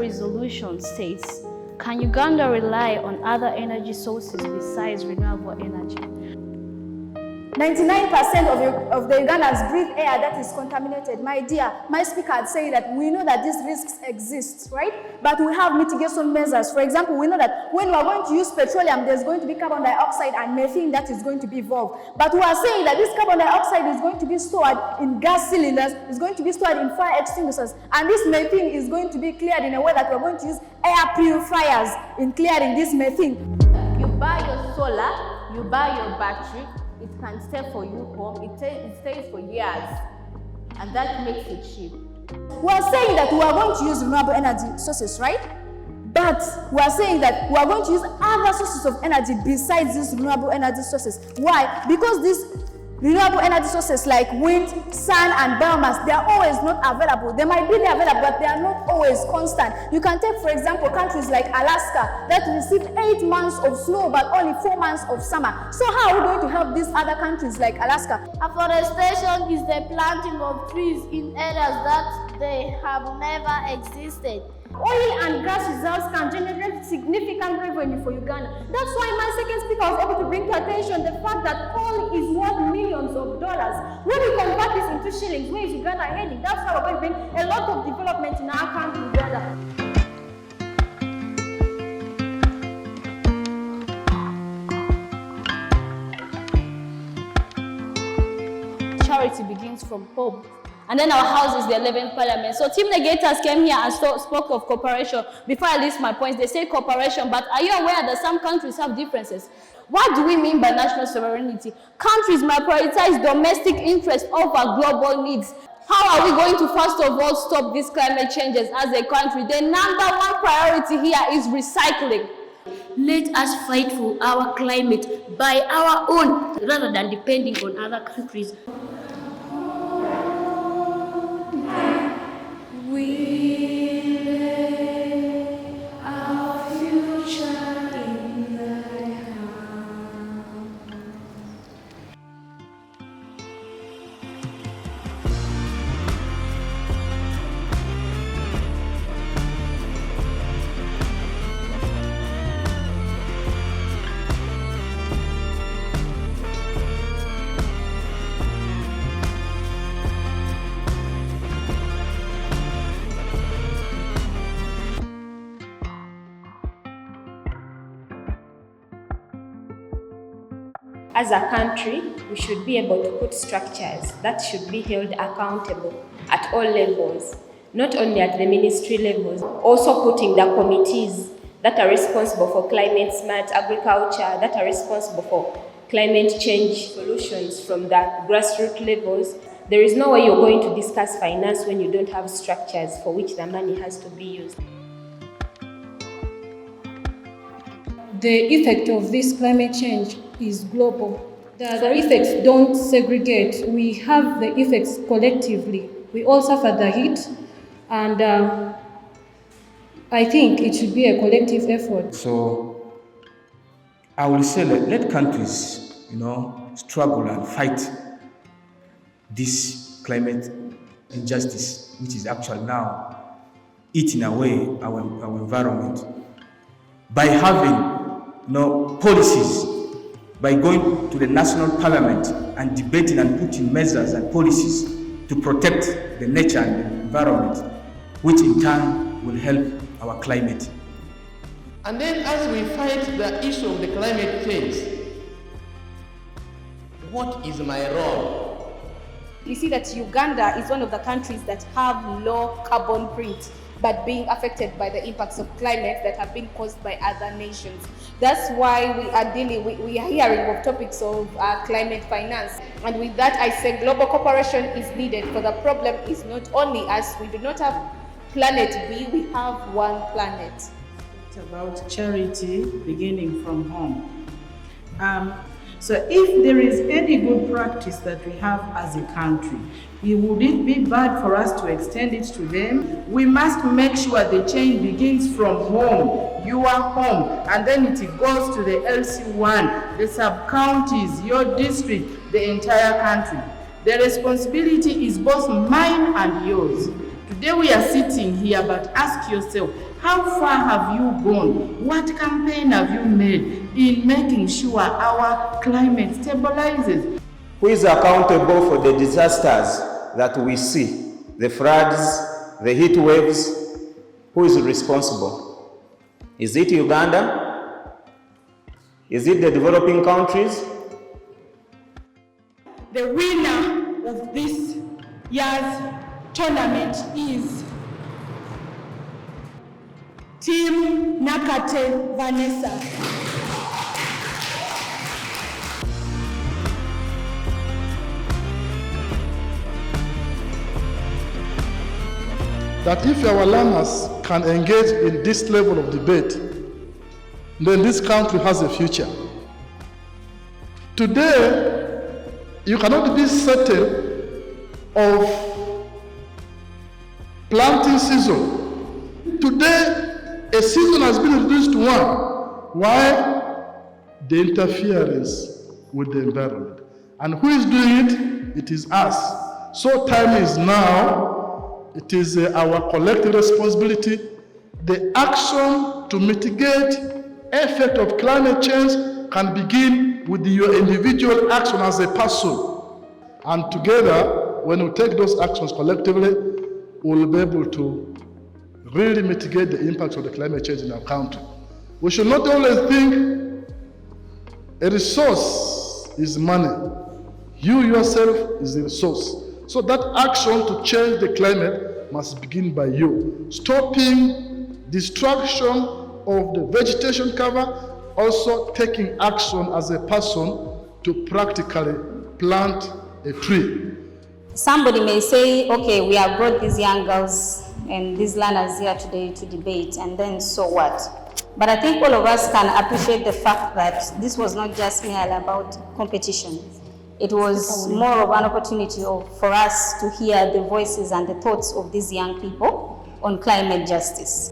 resolution states, can Uganda rely on other energy sources besides renewable energy? 99% of the Ugandans breathe air that is contaminated. My dear, my speaker had said that we know that these risks exist, right? But we have mitigation measures. For example, we know that when we are going to use petroleum, there's going to be carbon dioxide and methane that is going to be evolved. But we are saying that this carbon dioxide is going to be stored in gas cylinders, is going to be stored in fire extinguishers, and this methane is going to be cleared in a way that we're going to use air purifiers in clearing this methane. You buy your solar, you buy your battery, it can stay for you home, it stays for years, and that makes it cheap. We are saying that we are going to use renewable energy sources, right? But we are saying that we are going to use other sources of energy besides these renewable energy sources. Why? Because these renewable energy sources like wind, sun, and biomass, they are always not available. They might be there available, but they are not always constant. You can take, for example, countries like Alaska that received 8 months of snow, but only 4 months of summer. So how are we going to help these other countries like Alaska? Afforestation is the planting of trees in areas that they have never existed. Oil and gas reserves can generate significant revenue for Uganda. That's why my second speaker was able to bring to attention the fact that oil is worth millions of dollars. When we convert this into shillings, where is Uganda heading? That's why we're going to bring a lot of development in our country, Uganda. Charity begins from home. And then our house is the 11th parliament. So Team Negators came here and spoke of cooperation. Before I list my points, they say cooperation, but are you aware that some countries have differences? What do we mean by national sovereignty? Countries might prioritize domestic interests over global needs. How are we going to first of all stop these climate changes as a country? The number one priority here is recycling. Let us fight for our climate by our own rather than depending on other countries. As a country, we should be able to put structures that should be held accountable at all levels, not only at the ministry levels, also putting the committees that are responsible for climate smart agriculture, that are responsible for climate change solutions from the grassroots levels. There is no way you're going to discuss finance when you don't have structures for which the money has to be used. The effect of this climate change is global. The effects don't segregate. We have the effects collectively. We all suffer the heat, and I think it should be a collective effort. So I will say let countries, struggle and fight this climate injustice, which is actually now eating away our environment, by having policies, by going to the national parliament and debating and putting measures and policies to protect the nature and the environment, which in turn will help our climate. And then as we fight the issue of the climate change, what is my role? You see that Uganda is one of the countries that have low carbon print, but being affected by the impacts of climate that have been caused by other nations. That's why we are hearing of topics of climate finance. And with that, I say global cooperation is needed, for the problem is not only us. We do not have planet B, we have one planet. It's about charity beginning from home. So if there is any good practice that we have as a country, would it be bad for us to extend it to them? We must make sure the change begins from home, your home, and then it goes to the LC1, the sub-counties, your district, the entire country. The responsibility is both mine and yours to Today we are sitting here, but ask yourself, how far have you gone? What campaign have you made in making sure our climate stabilizes? Who is accountable for the disasters that we see? The floods, the heat waves? Who is responsible? Is it Uganda? Is it the developing countries? The winner of this year's tournament is Team Nakate Vanessa. That if our learners can engage in this level of debate, then this country has a future. Today, you cannot be certain of planting season. Today, a season has been reduced to one. Why? The interference with the environment. And who is doing it? It is us. So time is now. It is our collective responsibility. The action to mitigate effect of climate change can begin with your individual action as a person. And together, when we take those actions collectively, we'll be able to really mitigate the impacts of the climate change in our country. We should not always think a resource is money. You yourself is the resource. So that action to change the climate must begin by you. Stopping destruction of the vegetation cover, also taking action as a person to practically plant a tree. Somebody may say, okay, we have brought these young girls and these learners here today to debate, and then so what? But I think all of us can appreciate the fact that this was not just merely about competition. It was more of an opportunity for us to hear the voices and the thoughts of these young people on climate justice.